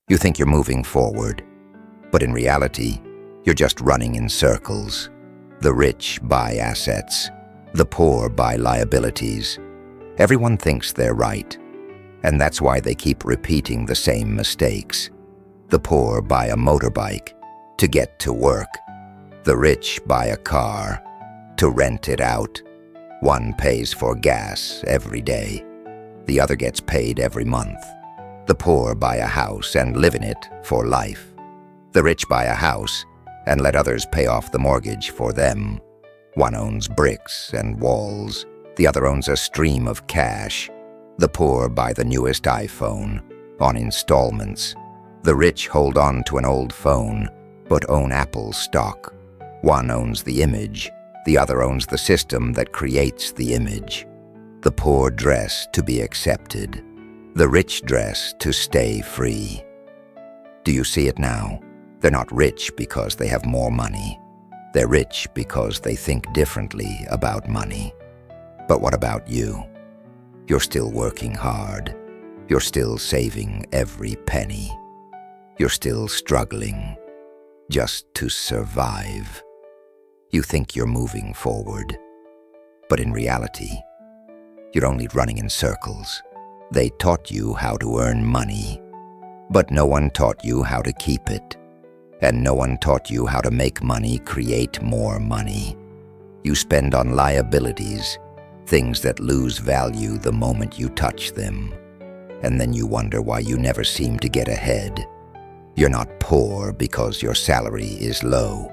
You think you're moving forward, but in reality, you're just running in circles. The rich buy assets, the poor buy liabilities. Everyone thinks they're right, and that's why they keep repeating the same mistakes. The poor buy a motorbike to get to work. The rich buy a car to rent it out. One pays for gas every day. The other gets paid every month. The poor buy a house and live in it for life. The rich buy a house and let others pay off the mortgage for them. One owns bricks and walls. The other owns a stream of cash. The poor buy the newest iPhone on installments. The rich hold on to an old phone but own Apple stock. One owns the image. The other owns the system that creates the image. The poor dress to be accepted. The rich dress to stay free. Do you see it now? They're not rich because they have more money. They're rich because they think differently about money. But what about you? You're still working hard. You're still saving every penny. You're still struggling just to survive. You think you're moving forward, but in reality, you're only running in circles. They taught you how to earn money, but no one taught you how to keep it. And no one taught you how to make money create more money. You spend on liabilities, things that lose value the moment you touch them. And then you wonder why you never seem to get ahead. You're not poor because your salary is low.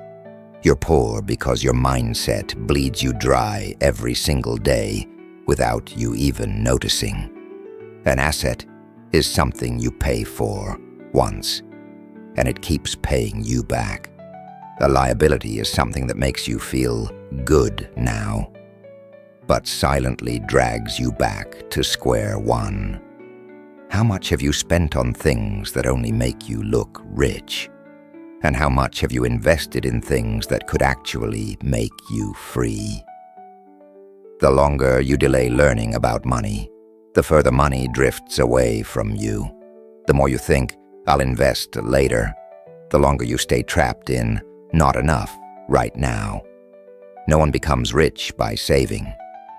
You're poor because your mindset bleeds you dry every single day without you even noticing. An asset is something you pay for once, and it keeps paying you back. A liability is something that makes you feel good now, but silently drags you back to square one. How much have you spent on things that only make you look rich? And how much have you invested in things that could actually make you free? The longer you delay learning about money, the further money drifts away from you. The more you think, I'll invest later, the longer you stay trapped in not enough right now. No one becomes rich by saving.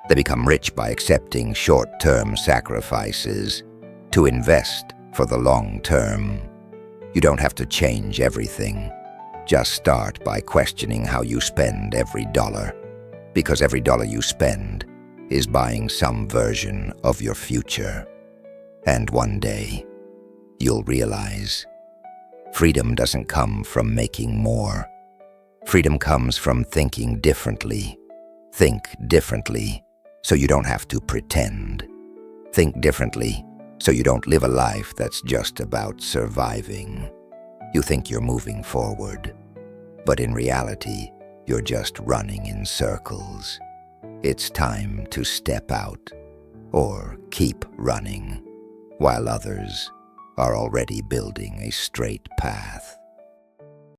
They become rich by accepting short-term sacrifices to invest for the long term. You don't have to change everything. Just start by questioning how you spend every dollar, because every dollar you spend is buying some version of your future. And one day, you'll realize freedom doesn't come from making more. Freedom comes from thinking differently. Think differently so you don't have to pretend. Think differently so you don't live a life that's just about surviving. You think you're moving forward, but in reality, you're just running in circles. It's time to step out or keep running while others are already building a straight path.